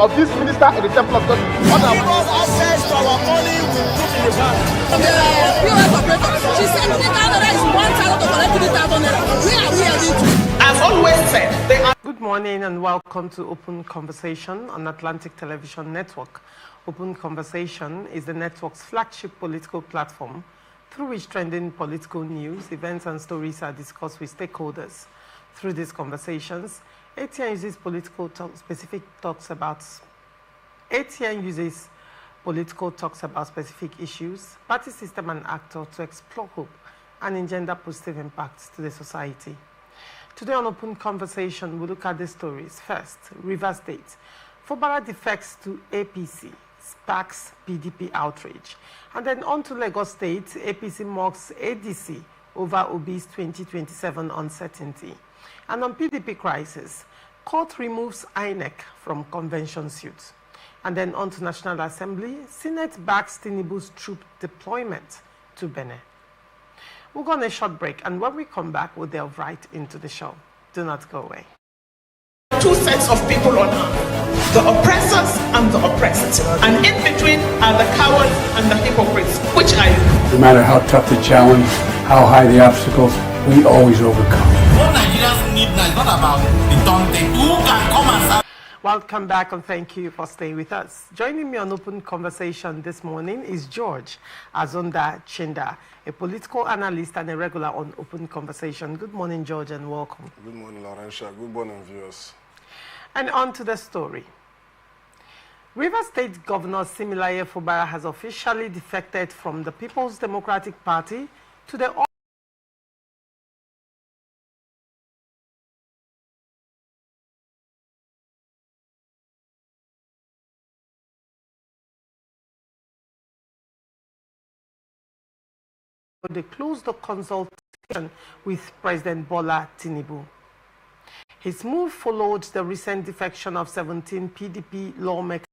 of this minister in the temple of God. Give us access to our money we put in the bank. She said 3,000 is 1,000 to collect 3,000 naira. Where are we heading to? As always said, they are. Good morning and welcome to Open Conversation on Atlantic Television Network. Open Conversation is the network's flagship political platform through which trending political news, events and stories are discussed with stakeholders. Through these conversations, ATN uses political specific talks about specific issues, party system and actor to explore hope and engender positive impacts to the society. Today on Open Conversation, we look at the stories. First, Rivers State. Fubara defects to APC, sparks PDP outrage. And then on to Lagos State, APC mocks ADC over Obi's 2027 uncertainty. And on PDP crisis, court removes INEC from convention suit. And then on to National Assembly, Senate backs Tinubu's troop deployment to Benin. We'll go on a short break, and when we come back, we'll delve right into the show. Do not go away. Two sets of people on earth, the oppressors and the oppressed. And in between are the cowards and the hypocrites. Which are you? No matter how tough the challenge, how high the obstacles, we always overcome. What Nigerians need now is not about the daunting. Who can come and serve? Welcome back and thank you for staying with us. Joining me on Open Conversation this morning is George Azonda Chinda, a political analyst and a regular on Open Conversation. Good morning, George, and welcome. Good morning, Laurentia. Good morning, viewers. And on to the story. Rivers State Governor Similaye Fubara has officially defected from the People's Democratic Party to the They closed the consultation with President Bola Tinubu. His move followed the recent defection of 17 PDP lawmakers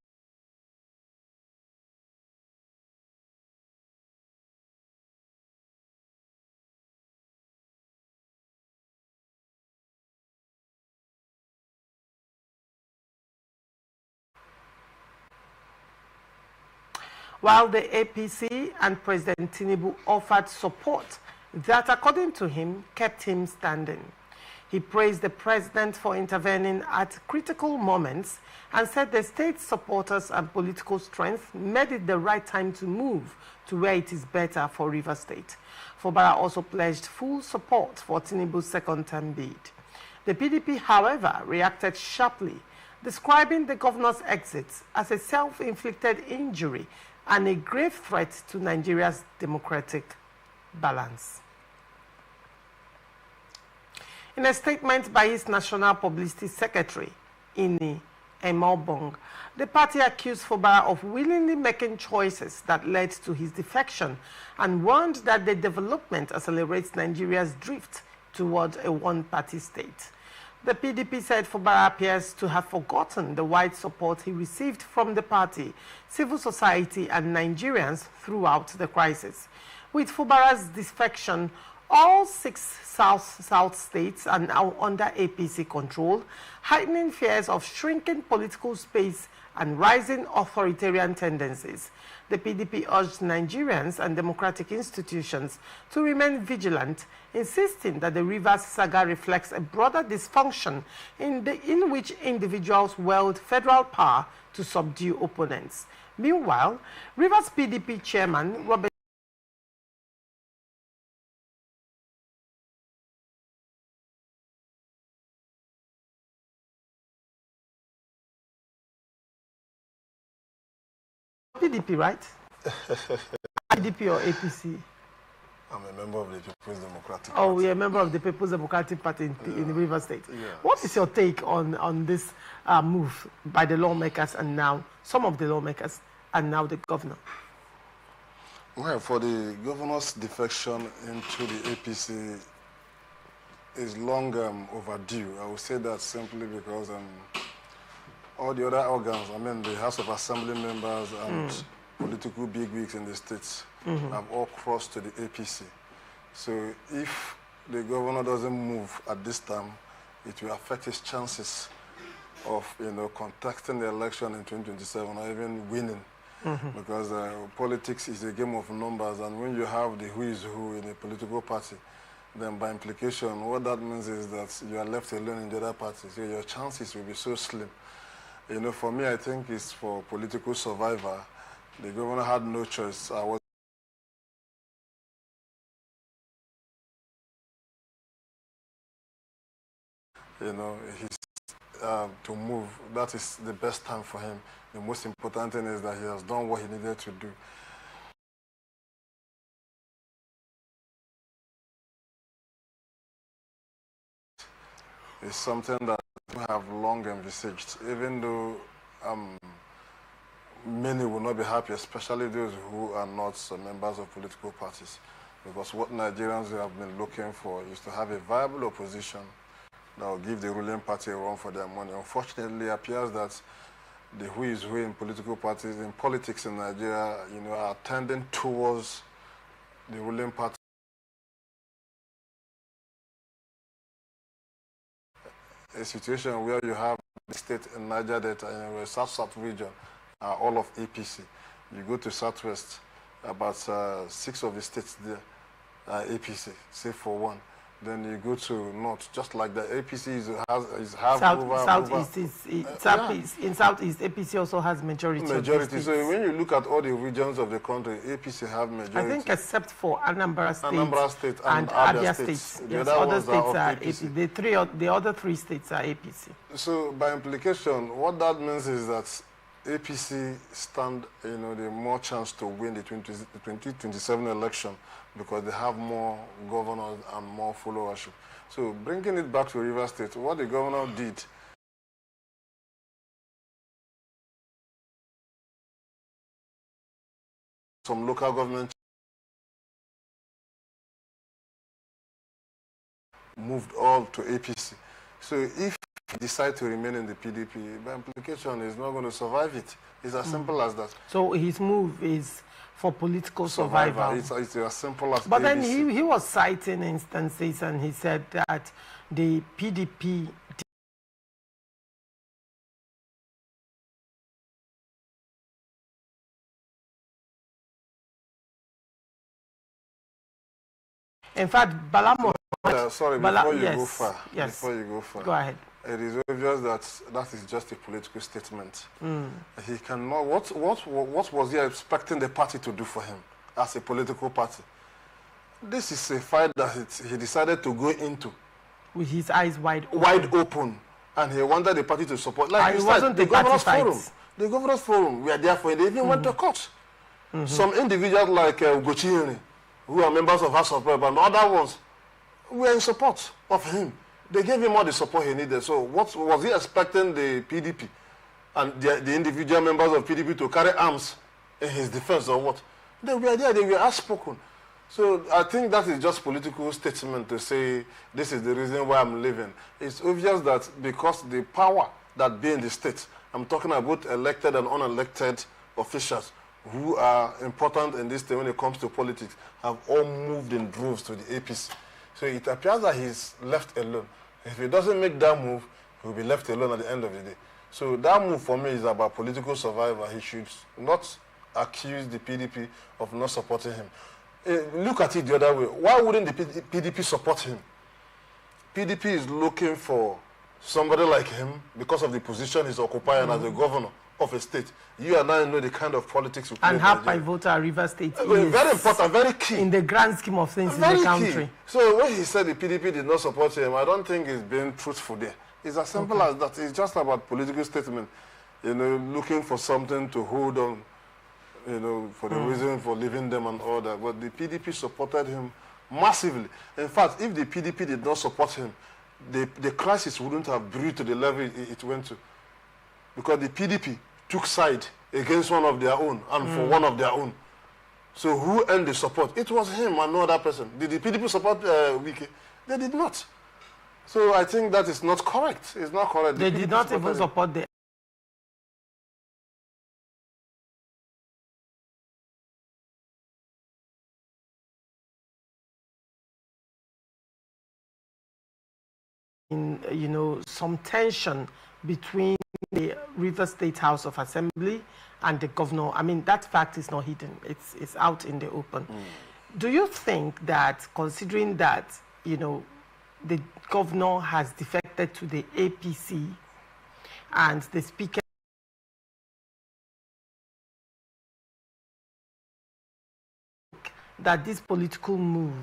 while the APC and President Tinubu offered support that, according to him, kept him standing. He praised the president for intervening at critical moments and said the state's supporters and political strength made it the right time to move to where it is better for Rivers State. Fubara also pledged full support for Tinubu's second-term bid. The PDP, however, reacted sharply, describing the governor's exit as a self-inflicted injury and a grave threat to Nigeria's democratic balance. In a statement by his National Publicity Secretary, Ini Emobong, the party accused Fubara of willingly making choices that led to his defection and warned that the development accelerates Nigeria's drift toward a one-party state. The PDP said Fubara appears to have forgotten the wide support he received from the party, civil society and Nigerians throughout the crisis. With Fubara's defection, all 6 South states are now under APC control, heightening fears of shrinking political space and rising authoritarian tendencies. The PDP urged Nigerians and democratic institutions to remain vigilant, insisting that the Rivers saga reflects a broader dysfunction in which individuals wield federal power to subdue opponents. Meanwhile, Rivers PDP chairman Robert PDP, right? PDP or APC? I'm a member of the People's Democratic Party. Oh, you're a member of the People's Democratic Party in Rivers State. Yes. What is your take on this move by the lawmakers and now some of the lawmakers and now the governor? Well, for the governor's defection into the APC is long overdue. I will say that simply because all the other organs, I mean the House of Assembly members and political bigwigs in the states have all crossed to the APC. So if the governor doesn't move at this time, it will affect his chances of contesting the election in 2027 or even winning. Because politics is a game of numbers, and when you have the who is who in a political party, then by implication, what that means is that you are left alone in the other party, so your chances will be so slim. For me, I think it's for political survivor. The governor had no choice. To move, that is the best time for him. The most important thing is that he has done what he needed to do. It's something that we have long envisaged, even though many will not be happy, especially those who are not members of political parties. Because what Nigerians have been looking for is to have a viable opposition that will give the ruling party a run for their money. Unfortunately, it appears that the who is who in political parties, in politics in Nigeria, are tending towards the ruling party. A situation where you have the state in Niger Delta and the South region are all of APC. You go to Southwest, about 6 of the states there are APC, save for one. Then you go to North, just like the APC is half Southeast. In Southeast, APC also has majority. So when you look at all the regions of the country, APC have majority. I think except for Anambra State, and Abia State. The yes, other states are APC. The other 3 states are APC. So by implication, what that means is that APC stand, the more chance to win the 2027 election because they have more governors and more followership. So bringing it back to Rivers State, what the governor did some local government moved all to APC. So if he decides to remain in the PDP, by implication, he's not going to survive it. It's as simple as that. So his move is for political survival. It's as simple as But ABC. then he was citing instances and he said that the PDP in fact, Bala Mohammed... sorry, before you go far. Go ahead. It is obvious that that is just a political statement. He cannot... What was he expecting the party to do for him as a political party? This is a fight that he decided to go into. With his eyes wide open. And he wanted the party to support. Like it wasn't the Governor's Forum. The Governor's Forum, we are there for it. They even went to court. Some individuals like Ugochiyeri, who are members of House of Rep, and other ones, were in support of him. They gave him all the support he needed. So what was he expecting the PDP and the individual members of PDP to carry arms in his defense or what? They were there, they were outspoken. So I think that is just political statement to say this is the reason why I'm leaving. It's obvious that because the power that be in the state, I'm talking about elected and unelected officials who are important in this state when it comes to politics, have all moved in droves to the APC. So it appears that he's left alone. If he doesn't make that move, he'll be left alone at the end of the day. So that move for me is about political survival. He should not accuse the PDP of not supporting him. Look at it the other way. Why wouldn't the PDP support him? PDP is looking for somebody like him because of the position he's occupying as a governor of a state. You and I know the kind of politics we play. And how pivotal Rivers State is. Very important, very key. In the grand scheme of things very in the country. Key. So when he said the PDP did not support him, I don't think he's being truthful there. It's as simple as that. It's just about political statement. Looking for something to hold on, for the reason for leaving them and all that. But the PDP supported him massively. In fact, if the PDP did not support him, the crisis wouldn't have brewed to the level it went to. Because the PDP took side against one of their own and for one of their own. So who earned the support? It was him and no other person. Did the PDP support Wike? They did not. So I think that is not correct. It's not correct. They did not even support the... some tension between the Rivers State House of Assembly and the governor. I mean, that fact is not hidden. It's out in the open. Do you think that, considering that, you know, the governor has defected to the APC and the speaker that this political move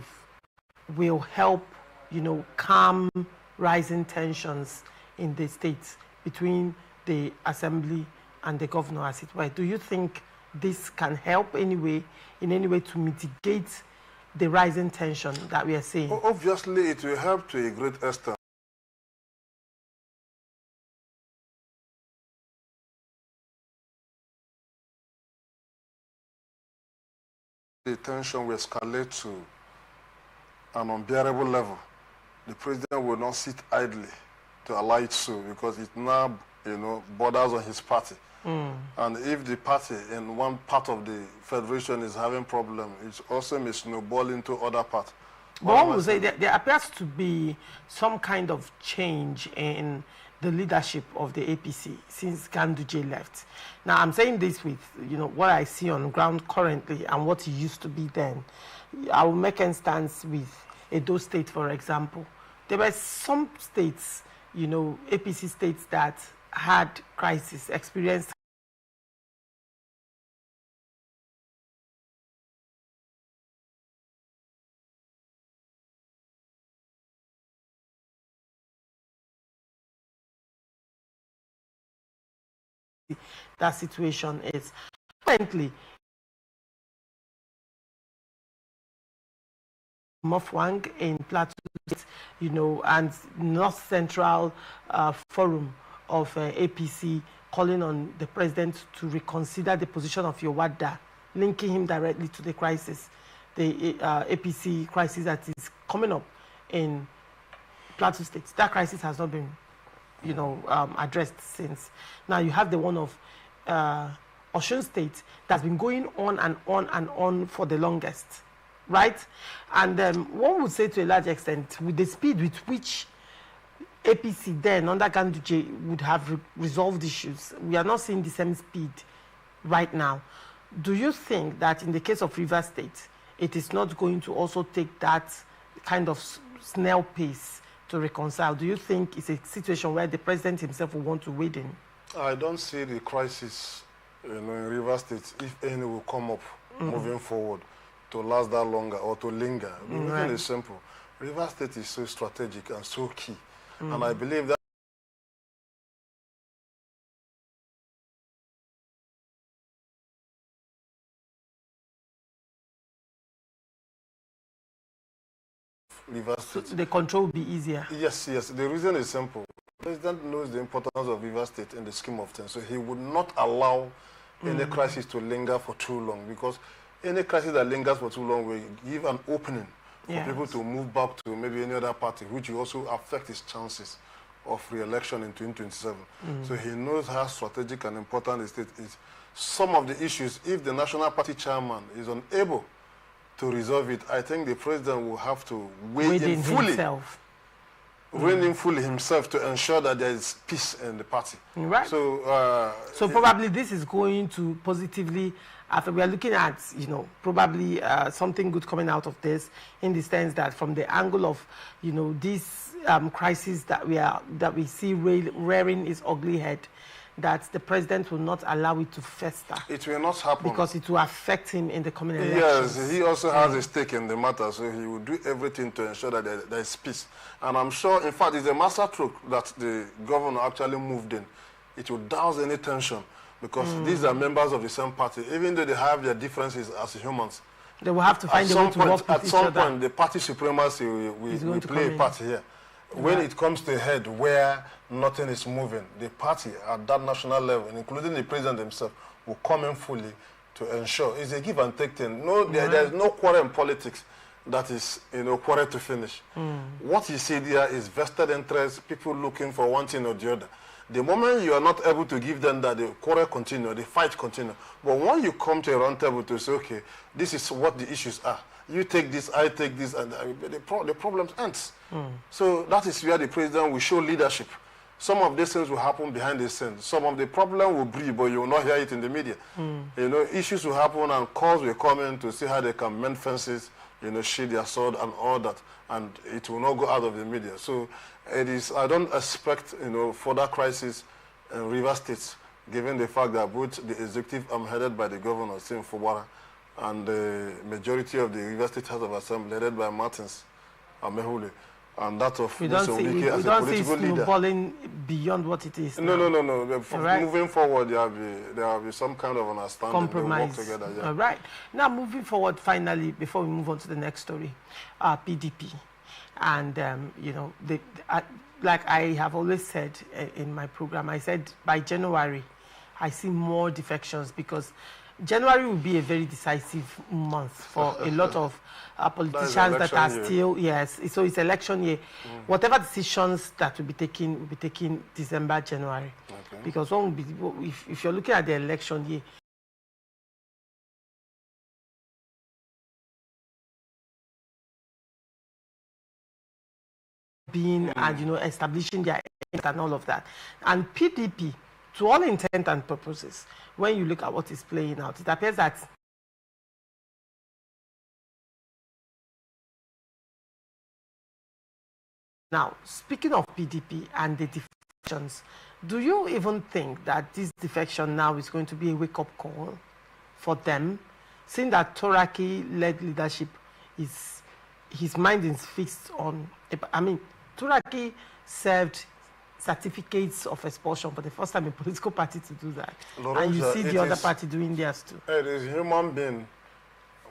will help, you know, calm rising tensions in the states between the assembly and the governor, as it were? Do you think this can help in any way to mitigate the rising tension that we are seeing? Obviously, it will help to a great extent. The tension will escalate to an unbearable level. The president will not sit idly to allow it so, because it now, you know, borders on his party. And if the party in one part of the federation is having problem, it also may snowball into other parts. But one would say that there appears to be some kind of change in the leadership of the APC since Ganduje left. Now, I'm saying this with, you know, what I see on ground currently and what it used to be then. I will make instance with Edo State, for example. There were some states, you know, APC states that had crisis, experienced that situation is. Currently, Mofwang in Plateau, you know, and North Central Forum of APC calling on the president to reconsider the position of Yowada, linking him directly to the crisis, the APC crisis that is coming up in Plateau State. That crisis has not been, you know, addressed since. Now you have the one of Osun State that's been going on and on and on for the longest, right? And one would say to a large extent, with the speed with which APC then under Ganduje would have resolved issues, we are not seeing the same speed right now. Do you think that in the case of Rivers State, it is not going to also take that kind of snail pace to reconcile? Do you think it's a situation where the president himself will want to wade in? I don't see the crisis, you know, in Rivers State, if any, will come up moving forward to last that longer or to linger. The reason is simple. Rivers State is so strategic and so key. And I believe that Rivers State. So the control will be easier. Yes, yes. The reason is simple. The president knows the importance of Rivers State in the scheme of things, so he would not allow any crisis to linger for too long, because any crisis that lingers for too long will give an opening for people to move back to maybe any other party, which will also affect his chances of re-election in 2027. So he knows how strategic and important the state is. Some of the issues, if the National Party chairman is unable to resolve it, I think the president will have to weigh in fully. Rein in fully himself to ensure that there is peace in the party. Right. So, so probably this is going to positively, after we are looking at, you know, probably something good coming out of this, in the sense that from the angle of, you know, this crisis that we see rearing its ugly head, that the president will not allow it to fester. It will not happen. Because it will affect him in the coming elections. Yes, he also has a stake in the matter, so he will do everything to ensure that there is peace. And I'm sure, in fact, it's a master stroke that the governor actually moved in. It will douse any tension, because these are members of the same party. Even though they have their differences as humans, they will have to find a way to work with each other. At some point, the party supremacy will play a part here. When it comes to a head where nothing is moving, the party at that national level, including the president himself, will come in fully to ensure it's a give and take thing. No, there is no quarrel in politics that is, you know, quarrel to finish. What you see there is vested interests, people looking for one thing or the other. The moment you are not able to give them that, the quarrel continue, the fight continue. But when you come to a round table to say, okay, this is what the issues are, you take this, I take this, and the problem ends. So that is where the president will show leadership some of these things will happen behind the scenes. Some of the problem will breed, but you will not hear it in the media. You know, issues will happen and calls will come in to see how they can mend fences, you know, sheathe their sword and all that, and it will not go out of the media. So it is, I don't expect, you know, further crisis in River State, given the fact that both the executive headed by the governor, Sim Fubara, and the majority of the River State House of Assembly headed by Martins Amehule, and that of Mr. Obike as a political leader. Snowballing beyond what it is. No. Moving forward, there will be some kind of understanding. Compromise. They work together. Yeah. All right. Now, moving forward, finally, before we move on to the next story, PDP, and you know, like I have always said in my program, I said by January, I see more defections because January will be a very decisive month for a lot of politicians that are still, yes, so it's election year. Whatever decisions that will be taken December, January. Okay. Because if you're looking at the election year, and, you know, establishing their and all of that. And PDP, to all intent and purposes, when you look at what is playing out, it appears that now, speaking of PDP and the defections, do you even think that this defection now is going to be a wake-up call for them, seeing that Turaki-led leadership his mind is fixed on, I mean, Turaki served certificates of expulsion for the first time in a political party to do that. Lorenza, and you see the other party doing theirs too. It is a human being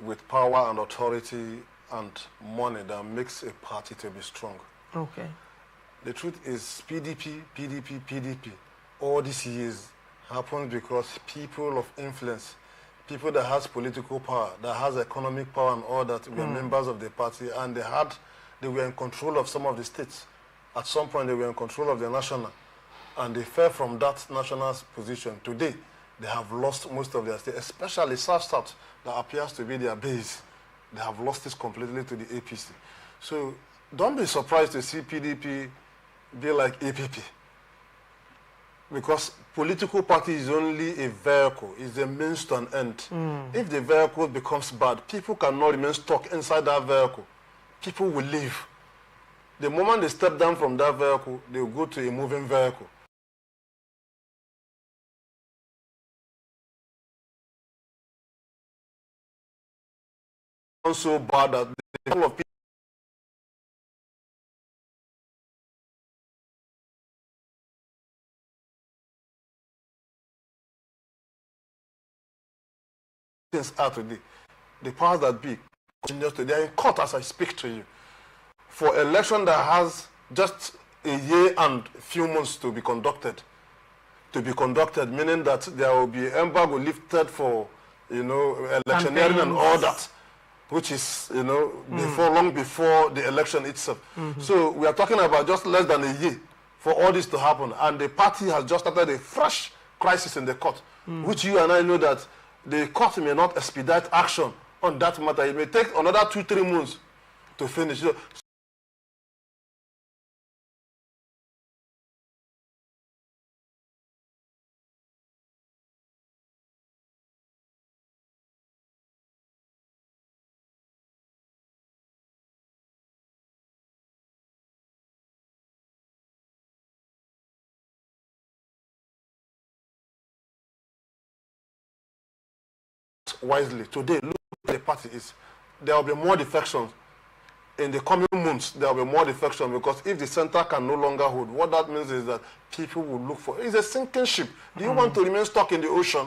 with power and authority and money that makes a party to be strong. Okay. The truth is PDP, all these years happened because people of influence, people that has political power, that has economic power and all that were members of the party, and they were in control of some of the states. At some point, they were in control of the national, and they fell from that national position. Today, they have lost most of their state, especially South, that appears to be their base. They have lost this completely to the APC. So don't be surprised to see PDP be like APP. Because political party is only a vehicle, it's a means to an end. If the vehicle becomes bad, people cannot remain stuck inside that vehicle. People will leave. The moment they step down from that vehicle, they will go to a moving vehicle. It's so bad that the whole of people are today. The powers that be continues to, they are in court as I speak to you. For election that has just a year and few months to be conducted, meaning that there will be embargo lifted for, you know, electioneering and all that, which is, you know, long before the election itself. So we are talking about just less than a year for all this to happen, and the party has just started a fresh crisis in the court, which you and I know that the court may not expedite action on that matter. It may take another 2-3 months to finish. So, wisely. Today, look at the party is. There will be more defections. In the coming months, there will be more defection because if the center can no longer hold, what that means is that people will look for, it's a sinking ship. Do you want to remain stuck in the ocean?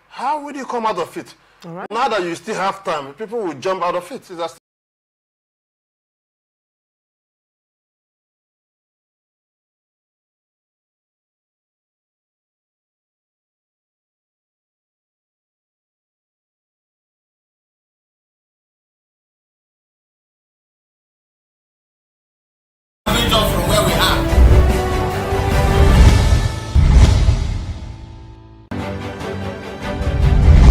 How will you come out of it? Right. Now that you still have time, people will jump out of it. It's from where we are.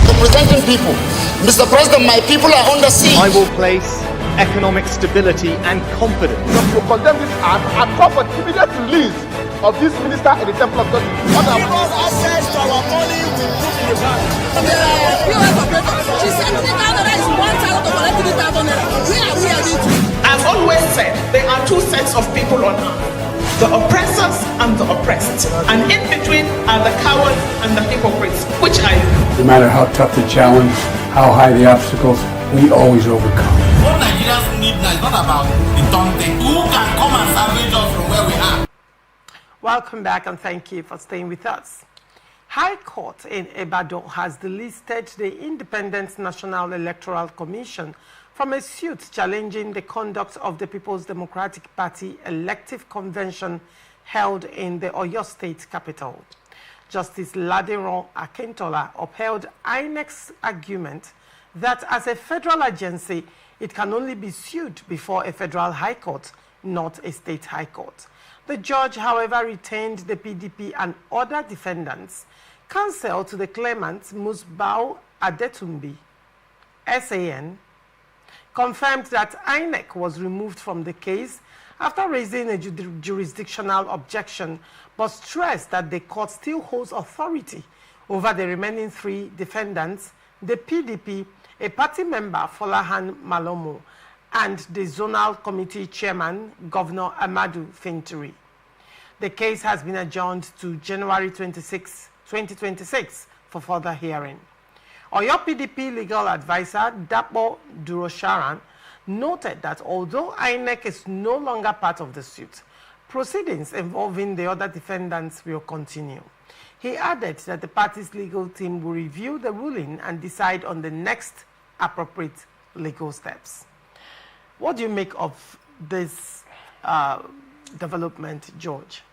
Representing people. Mr. President, my people are under siege. I will place economic stability and confidence. To condemn this act and call for immediate release of this minister in the temple of God. Give us access to our money we put in the bank. POS operator, she said 3,000 naira is 1,000 to collect 3,000 naira. Where are we heading to? I've always said there are two sets of people on earth, the oppressors and the oppressed. And in between are the cowards and the hypocrites. Which are you? No matter how tough the challenge, how high the obstacles, we always overcome. What Nigerians need now is not about the Tonte. Who can come and salvage us from where we are? Welcome back and thank you for staying with us. High Court in Ibadan has delisted the Independent National Electoral Commission from a suit challenging the conduct of the People's Democratic Party elective convention held in the Oyo State capital. Justice Ladiran Akintola upheld INEC's argument that as a federal agency, it can only be sued before a federal high court, not a state high court. The judge, however, retained the PDP and other defendants. Counsel to the claimant, Musbau Adetumbi, SAN, confirmed that INEC was removed from the case after raising a jurisdictional objection, but stressed that the court still holds authority over the remaining three defendants, the PDP, a party member, Folahan Malomo, and the zonal committee chairman, Governor Amadou Fintiri. The case has been adjourned to January 26, 2026 for further hearing. Oyo PDP legal advisor, Dapo Durosharan, noted that although INEC is no longer part of the suit, proceedings involving the other defendants will continue. He added that the party's legal team will review the ruling and decide on the next appropriate legal steps. What do you make of this development, George?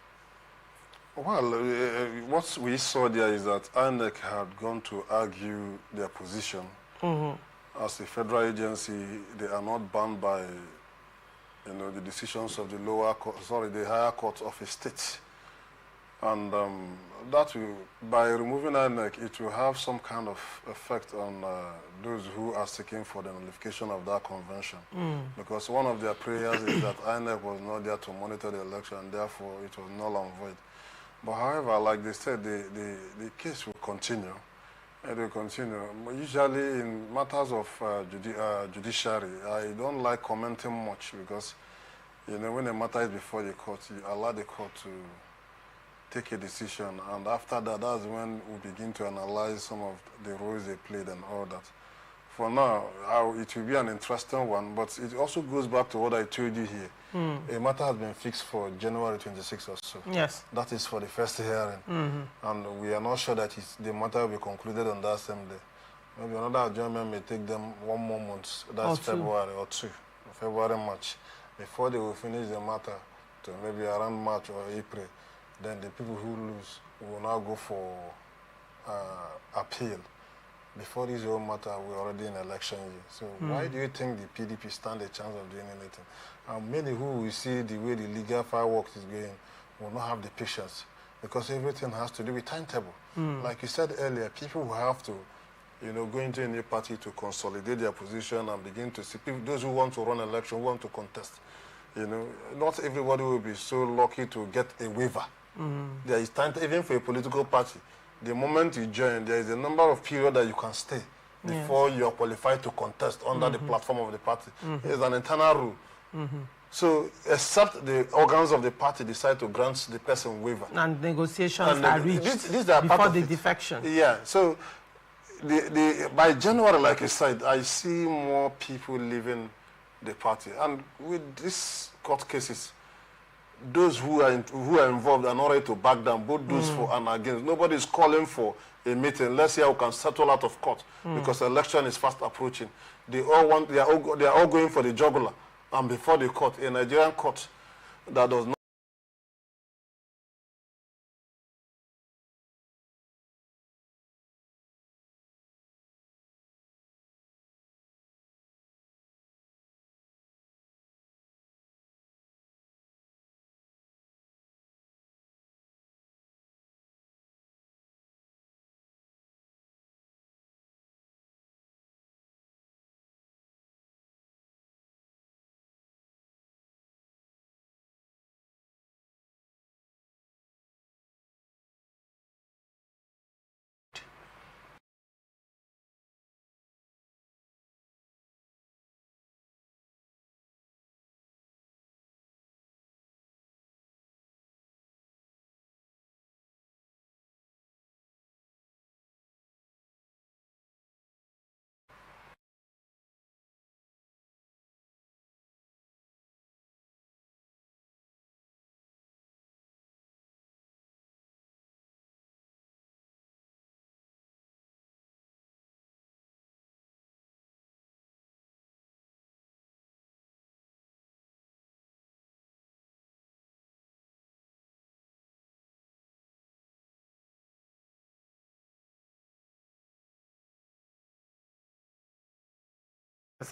Well, what we saw there is that INEC had gone to argue their position. As a federal agency, they are not bound by, the decisions of the the higher court of a state. And that will, by removing INEC, it will have some kind of effect on those who are seeking for the nullification of that convention. Because one of their prayers is that INEC was not there to monitor the election, and therefore it was null and void. But however, like they said, the case will continue. It will continue. Usually in matters of judiciary, I don't like commenting much because, when a matter is before the court, you allow the court to take a decision, and after that, that's when we begin to analyze some of the roles they played and all that. For now, it will be an interesting one, but it also goes back to what I told you here. A matter has been fixed for January 26 or so. Yes. That is for the first hearing. And we are not sure that the matter will be concluded on that same day. Maybe another adjournment may take them 1 more month, that's February or 2, February, March, before they will finish the matter to maybe around March or April. Then the people who lose will now go for appeal. Before this whole matter, we're already in election year. So why do you think the PDP stand a chance of doing anything? Many who will see the way the legal fireworks is going will not have the patience because everything has to do with timetable. Like you said earlier, people will have to, go into a new party to consolidate their position and begin to see people, those who want to run election, who want to contest. Not everybody will be so lucky to get a waiver. There is time, even for a political party. The moment you join, there is a number of periods that you can stay before you are qualified to contest under the platform of the party. It's an internal rule. So, except the organs of the party decide to grant the person waiver. And negotiations are reached these are before the defection. Yeah, so by January, like I said, I see more people leaving the party. And with these court cases, those who are involved are not ready to back down, both those for and against. Nobody is calling for a meeting. Let's see how we can settle out of court because election is fast approaching. They are all going for the jugular, and before the court, a Nigerian court that does not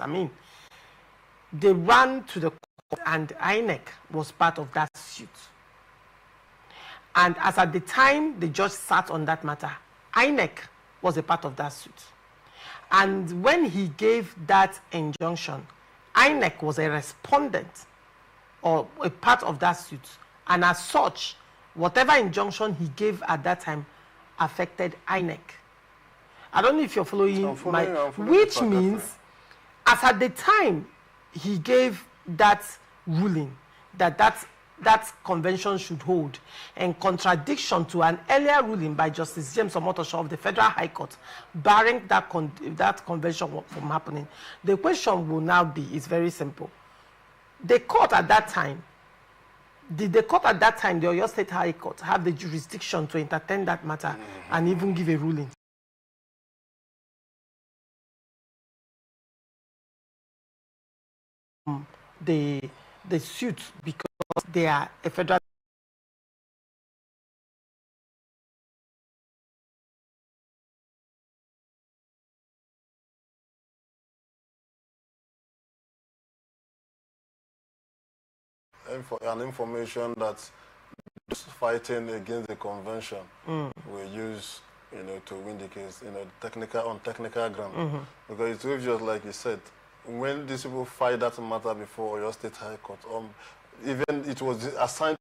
I mean, they ran to the court and INEC was part of that suit. And as at the time the judge sat on that matter, INEC was a part of that suit. And when he gave that injunction, INEC was a respondent or a part of that suit. And as such, whatever injunction he gave at that time affected INEC. I don't know if you're following, which means as at the time he gave that ruling that convention should hold, in contradiction to an earlier ruling by Justice James Omotosho of the Federal High Court barring that convention from happening. The question will now be, is very simple. The court at that time, did the court at that time, the Oyo State High Court, have the jurisdiction to entertain that matter and even give a ruling? The suit, because they are a federal an information that fighting against the convention will use, to win the case, on technical ground. Because it's just like you said, when these people fight that matter before Oyo State High Court, even it was assigned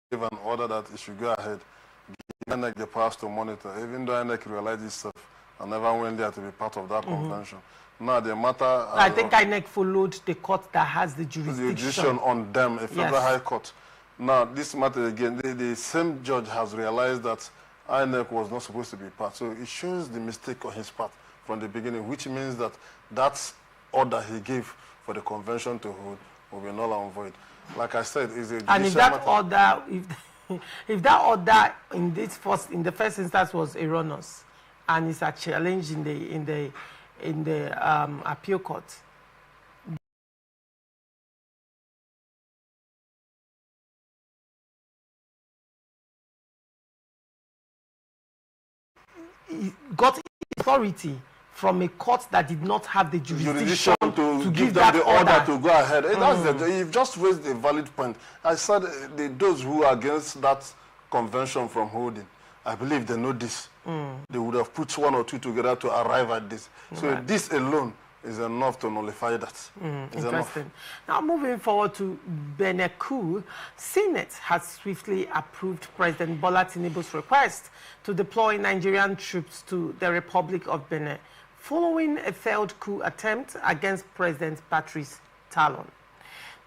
give an order that it should go ahead, give INEC the powers to monitor, even though INEC realized itself and never went there to be part of that convention. Now the matter... I think INEC followed the court that has the jurisdiction on them, a federal high court. Now this matter again, the same judge has realized that INEC was not supposed to be part. So it shows the mistake on his part from the beginning, which means that that order he gave for the convention to hold will be null and void. Like I said, is a and if that order, if that order in the first instance was erroneous, and is a challenge in the appeal court, it got authority from a court that did not have the jurisdiction to give them the order to go ahead. You've just raised a valid point. I said those who are against that convention from holding, I believe they know this. They would have put one or two together to arrive at this. So this alone is enough to nullify that. Interesting. Now moving forward to Benin coup, Senate has swiftly approved President Bola Tinubu's request to deploy Nigerian troops to the Republic of Benin, following a failed coup attempt against President Patrice Talon.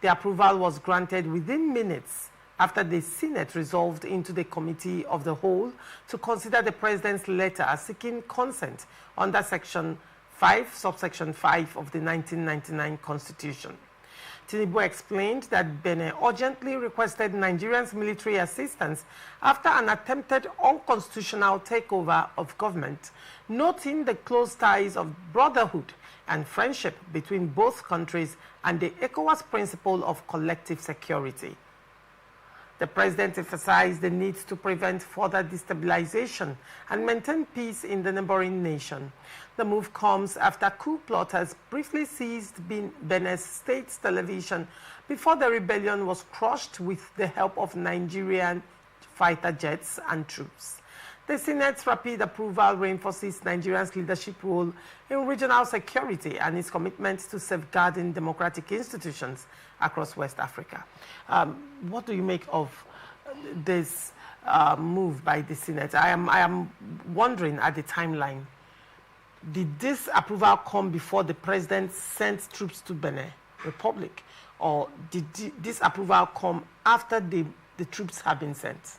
The approval was granted within minutes after the Senate resolved into the Committee of the Whole to consider the President's letter seeking consent under Section 5, subsection 5 of the 1999 Constitution. Tinubu explained that Benin urgently requested Nigerians' military assistance after an attempted unconstitutional takeover of government, noting the close ties of brotherhood and friendship between both countries and the ECOWAS principle of collective security. The president emphasized the need to prevent further destabilization and maintain peace in the neighboring nation. The move comes after coup plotters briefly seized Benin's state television before the rebellion was crushed with the help of Nigerian fighter jets and troops. The Senate's rapid approval reinforces Nigeria's leadership role in regional security and its commitment to safeguarding democratic institutions across West Africa. What do you make of this move by the Senate? I am wondering at the timeline. Did this approval come before the president sent troops to Benin Republic, or did this approval come after the troops have been sent?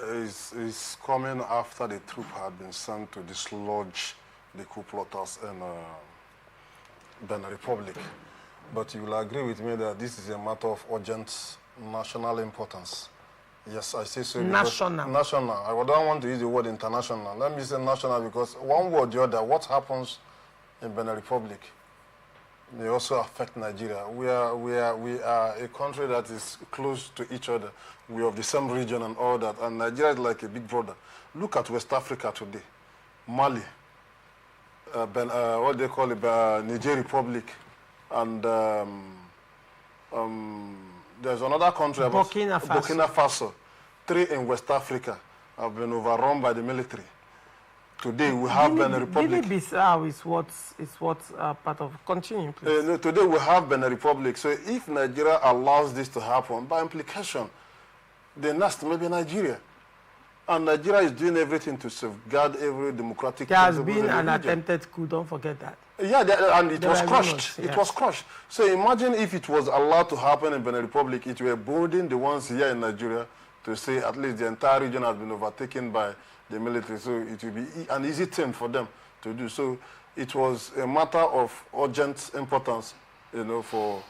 It's coming after the troop had been sent to dislodge the coup plotters in Benin Republic. But you will agree with me that this is a matter of urgent national importance. Yes, I say so. National. National. I don't want to use the word international. Let me say national because one way or the other, what happens in Benin Republic may also affect Nigeria. We are a country that is close to each other. We are of the same region and all that. And Nigeria is like a big brother. Look at West Africa today. Mali, what they call it, Niger Republic, and there's another country, Burkina Faso. 3 in West Africa have been overrun by the military. Today we have Benin Republic. Guinea-Bissau is what's part of. Continue, please. No, today we have Benin Republic. So if Nigeria allows this to happen, by implication, the next may be Nigeria. And Nigeria is doing everything to safeguard every democratic. There has been an attempted coup, don't forget that. Yeah, and it was crushed. It was crushed. So imagine if it was allowed to happen in Benin Republic, it were burdening the ones here in Nigeria to say at least the entire region has been overtaken by the military. So it will be an easy thing for them to do. So it was a matter of urgent importance, for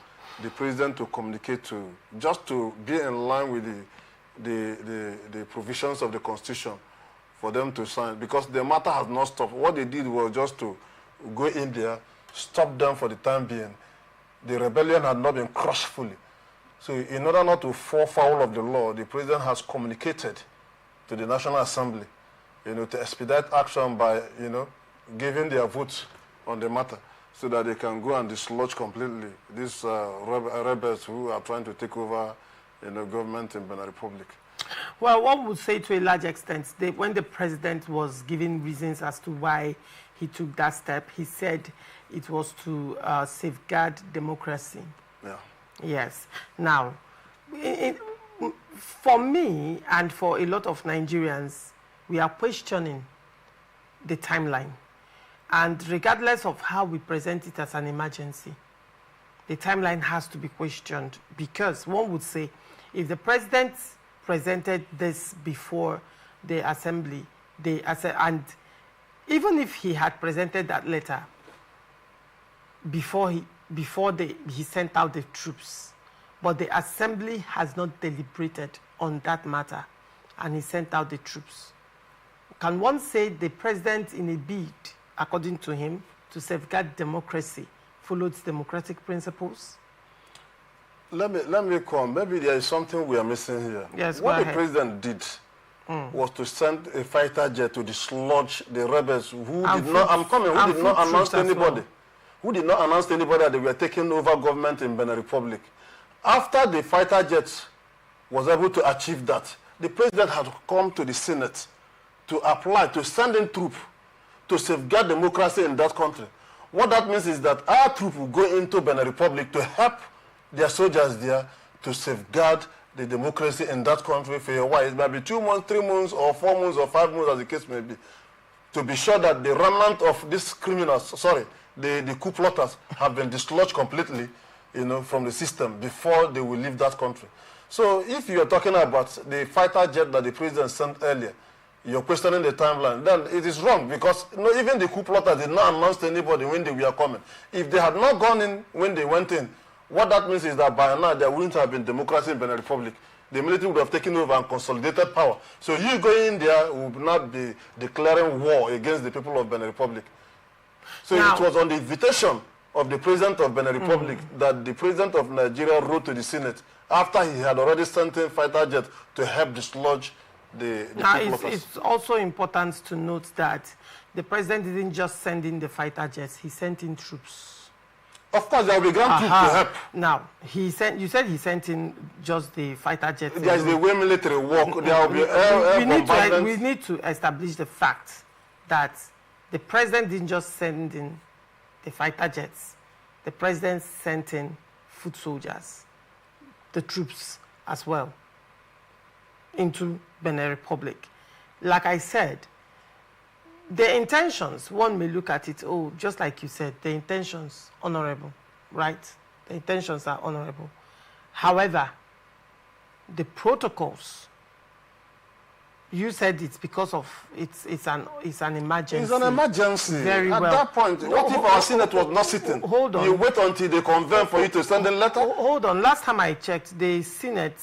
the president to communicate to, just to be in line with the provisions of the Constitution for them to sign, because the matter has not stopped. What they did was just to go in there, stop them for the time being. The rebellion had not been crushed fully. So in order not to fall foul of the law, the president has communicated to the National Assembly, to expedite action by, giving their votes on the matter so that they can go and dislodge completely these rebels who are trying to take over government in Benin Republic. Well, one would say to a large extent, when the president was giving reasons as to why he took that step, he said it was to safeguard democracy. Yeah. Yes. Now, for me and for a lot of Nigerians, we are questioning the timeline. And regardless of how we present it as an emergency, the timeline has to be questioned, because one would say if the president presented this before the assembly, and even if he had presented that letter before he sent out the troops, but the assembly has not deliberated on that matter and he sent out the troops, can one say the president, in a bid, according to him, to safeguard democracy, followed democratic principles? Let me come. Maybe there is something we are missing here. Yes, what the president did was to send a fighter jet to dislodge the rebels who did not announce to anybody. Who did not announce to anybody that they were taking over government in Benin Republic. After the fighter jet was able to achieve that, the president had come to the Senate to apply, to send in troops to safeguard democracy in that country. What that means is that our troops will go into Benin Republic to help their soldiers there to safeguard the democracy in that country for a while. It might be 2 months, 3 months, or 4 months, or 5 months, as the case may be, to be sure that the remnant of these criminals, the coup plotters, have been dislodged completely, from the system before they will leave that country. So if you are talking about the fighter jet that the president sent earlier, you're questioning the timeline, then it is wrong, because even the coup plotters did not announce to anybody when they were coming. If they had not gone in when they went in, what that means is that by now there wouldn't have been democracy in Benin Republic. The military would have taken over and consolidated power. So you going in there would not be declaring war against the people of Benin Republic. So now, it was on the invitation of the president of Benin Republic that the president of Nigeria wrote to the Senate after he had already sent in fighter jets to help dislodge the now it's also important to note that the president didn't just send in the fighter jets, he sent in troops. Of course, there will be ground troops to help. Now, you said he sent in just the fighter jets. There is the way military work. There will be air we need to establish the fact that the president didn't just send in the fighter jets. The president sent in foot soldiers, the troops as well, into Benin Republic. Like I said, the intentions, one may look at it, oh, just like you said, the intentions, honorable, right? The intentions are honorable. However, the protocols, you said it's because of, it's an emergency. It's an emergency. Very At well. that point, what if our Senate was not sitting? Hold on. You wait until they convene for you to send a letter? Hold on. Last time I checked, the Senate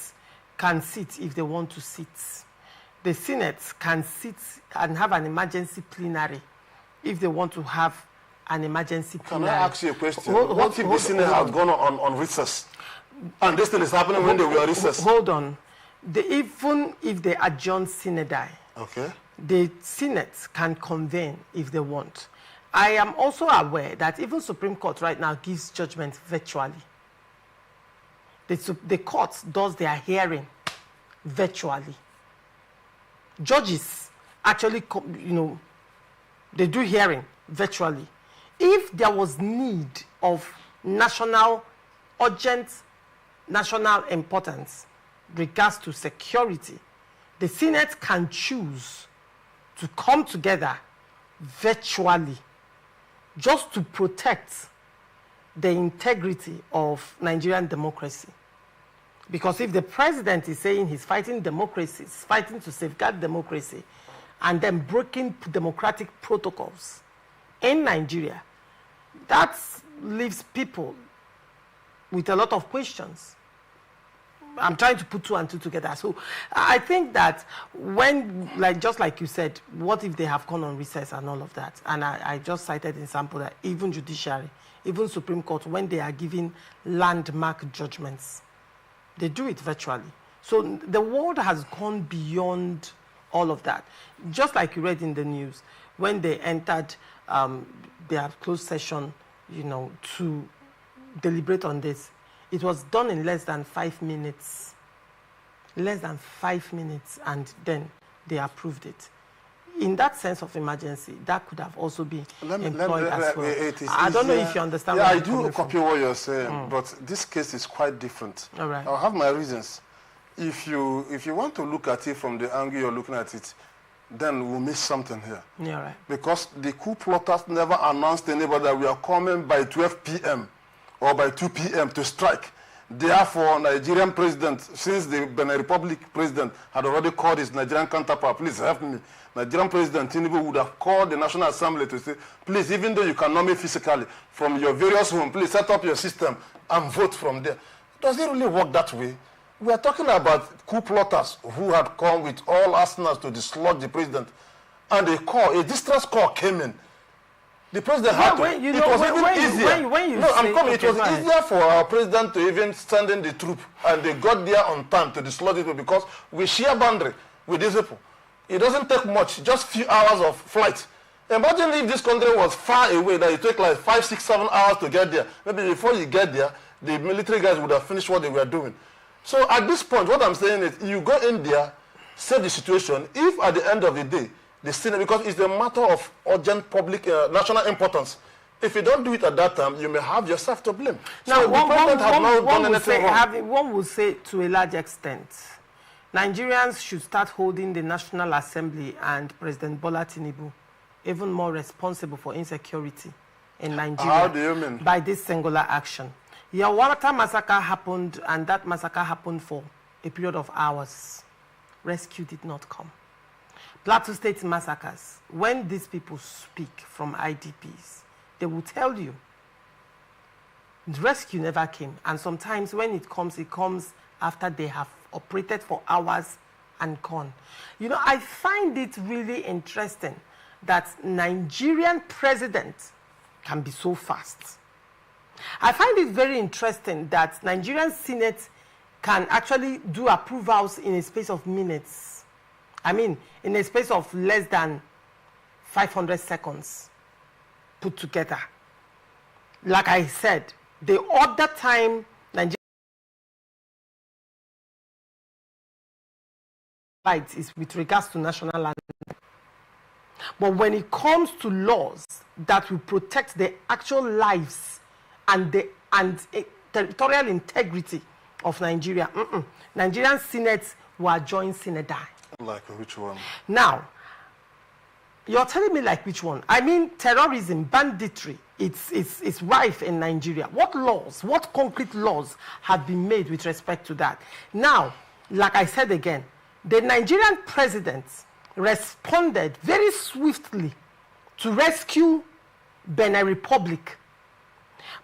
can sit if they want to sit. The Senate can sit and have an emergency plenary if they want to have an emergency plenary. Can I ask you a question? What if the Senate has gone on recess? And this thing is happening when they were on recess? Hold on. Even if they adjourn Senate, okay, the Senate can convene if they want. I am also aware that even Supreme Court right now gives judgment virtually. The court does their hearing virtually. Judges actually, they do hearing virtually. If there was need of urgent national importance regards to security, the Senate can choose to come together virtually just to protect the integrity of Nigerian democracy. Because if the president is saying he's fighting democracy, he's fighting to safeguard democracy, and then breaking democratic protocols in Nigeria, that leaves people with a lot of questions. I'm trying to put two and two together. So I think that when, just like you said, what if they have gone on recess and all of that? And I just cited an example that even judiciary, even Supreme Court, when they are giving landmark judgments, they do it virtually. So the world has gone beyond all of that. Just like you read in the news, when they entered their closed session, to deliberate on this, it was done in less than 5 minutes. Less than 5 minutes, and then they approved it. In that sense of emergency, that could have also been employed as well. I don't know if you understand. Yeah, I do copy what you're saying, but this case is quite different. All right. I'll have my reasons. If you want to look at it from the angle you're looking at it, then we'll miss something here. Yeah, right. Because the coup plotters never announced to anybody that we are coming by 12 p.m. or by 2 p.m. to strike. Therefore, Nigerian president, since the Benin Republic president had already called his Nigerian counterpart, please help me. Nigerian President Tinubu would have called the National Assembly to say, please, even though you cannot meet physically, from your various homes, please set up your system and vote from there. Does it really work that way? We are talking about coup plotters who had come with all arsenals to dislodge the president. And a distress call came in. The president had to. It was even easier. It was easier for our president to even send in the troop, and they got there on time to dislodge it because we share boundary with these people. It doesn't take much, just few hours of flight. Imagine if this country was far away, that it took like 5, 6, 7 hours to get there. Maybe before you get there, the military guys would have finished what they were doing. So at this point, what I'm saying is, you go in there, save the situation. If at the end of the day, the Senate, because it's a matter of urgent public national importance. If you don't do it at that time, you may have yourself to blame. Now, so the president has not done anything wrong. One would say, to a large extent, Nigerians should start holding the National Assembly and President Bola Tinubu even more responsible for insecurity in Nigeria. How do you mean? By this singular action. Yawata massacre happened, and that massacre happened for a period of hours. Rescue did not come. Plateau State massacres, when these people speak from IDPs, they will tell you the rescue never came. And sometimes when it comes after they have operated for hours and gone. I find it really interesting that Nigerian president can be so fast. I find it very interesting that Nigerian Senate can actually do approvals in a space of minutes. I mean, in a space of less than 500 seconds put together. Like I said, the other time Nigeria fights is with regards to national land. But when it comes to laws that will protect the actual lives and the territorial integrity of Nigeria, Nigerian Senate will join Senate. Like which one? Now, you're telling me like which one? I mean, terrorism, banditry, it's rife in Nigeria. What laws, what concrete laws have been made with respect to that? Now, like I said again, the Nigerian president responded very swiftly to rescue Benin Republic.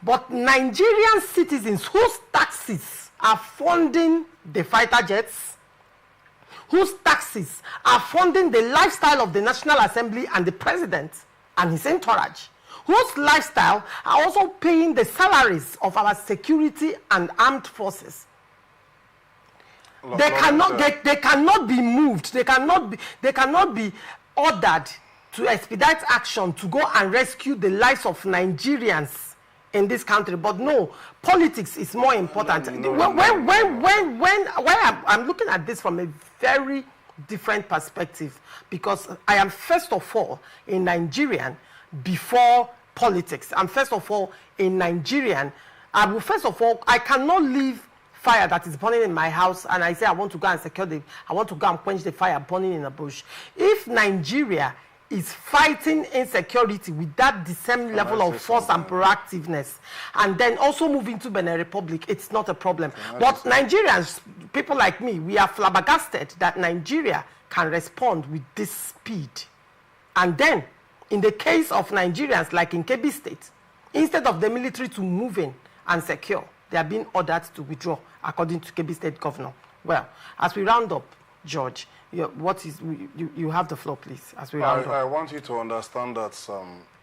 But Nigerian citizens whose taxes are funding the fighter jets, whose taxes are funding the lifestyle of the National Assembly and the president and his entourage, whose lifestyle are also paying they security and armed forces. They cannot be moved. They cannot be ordered to expedite action to go and rescue the lives of Nigerians in this country. But no, politics is more important. When I'm looking at this from a very different perspective, because I am first of all a Nigerian before politics. I'm first of all a Nigerian. I cannot leave fire that is burning in my house and I say I want to go and I want to go and quench the fire burning in a bush. If Nigeria is fighting insecurity with that the same level of force and proactiveness, and then also moving to Benin Republic, it's not a problem. But Nigerians, people like me, we are flabbergasted that Nigeria can respond with this speed. And then, in the case of Nigerians, like in Kebbi State, instead of the military to move in and secure, they are being ordered to withdraw, according to Kebbi State Governor. Well, as we round up, George, you have the floor, please, as we round up. I want you to understand that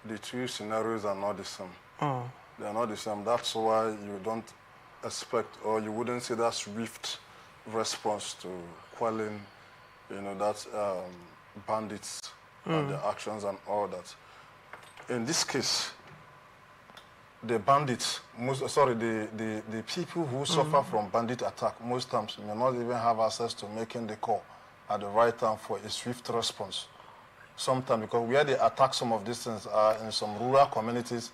the two scenarios are not the same. They are not the same. That's why you don't expect, or you wouldn't see that swift response to quelling, that bandits and the actions and all that. In this case, the bandits, the people who suffer from bandit attack most times may not even have access to making the call at the right time for a swift response. Sometimes, because where they attack some of these things are in some rural communities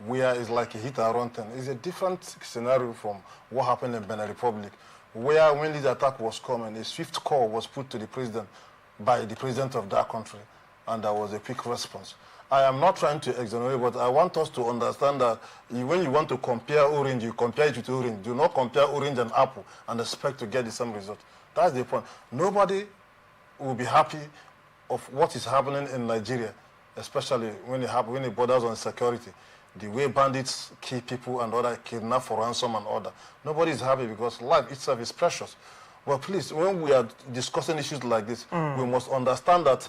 where it's like a hit and run thing. It's a different scenario from what happened in Benin Republic, where when this attack was coming, a swift call was put to the president by the president of that country, and there was a quick response. I am not trying to exonerate, but I want us to understand that when you want to compare orange, you compare it with orange. Do not compare orange and apple and expect to get the same result. That's the point. Nobody will be happy of what is happening in Nigeria, especially when it borders on security. The way bandits kill people and other kidnap for ransom and order. Nobody is happy because life itself is precious. Well, please, when we are discussing issues like this, we must understand that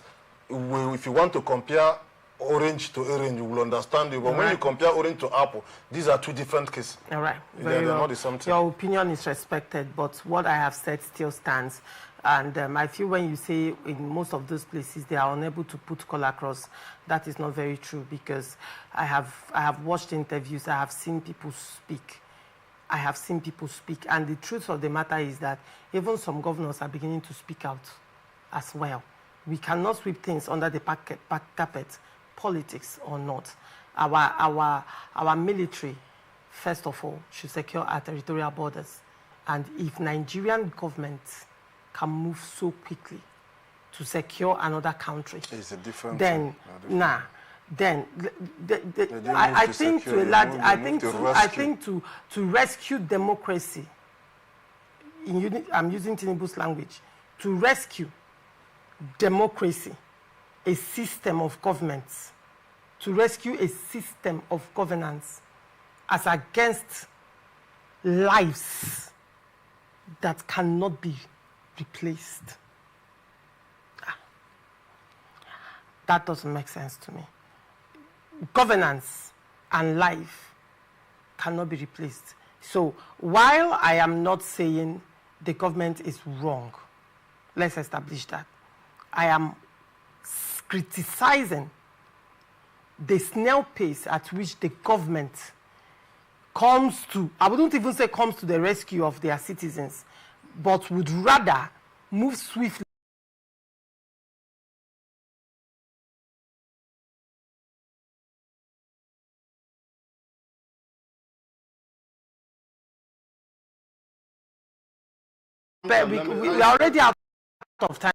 if you want to compare orange to orange, you will understand it. But when you compare orange to apple, these are two different cases. All right. They're not the same thing. Your opinion is respected, but what I have said still stands. And I feel when you say in most of those places they are unable to put color across, that is not very true, because I have watched interviews, I have seen people speak. And the truth of the matter is that even some governors are beginning to speak out as well. We cannot sweep things under the carpet, politics or not. Our military, first of all, should secure our territorial borders. And if Nigerian government can move so quickly to secure another country, it's a different then thing. I think to rescue democracy, I'm using Tinubu's language, to rescue democracy, a system of governments, to rescue a system of governance as against lives that cannot be replaced. That doesn't make sense to me. Governance and life cannot be replaced. So while I am not saying the government is wrong, let's establish that, I am criticizing the snail pace at which the government comes to, I wouldn't even say comes to the rescue of their citizens, but would rather move swiftly we are already out of time.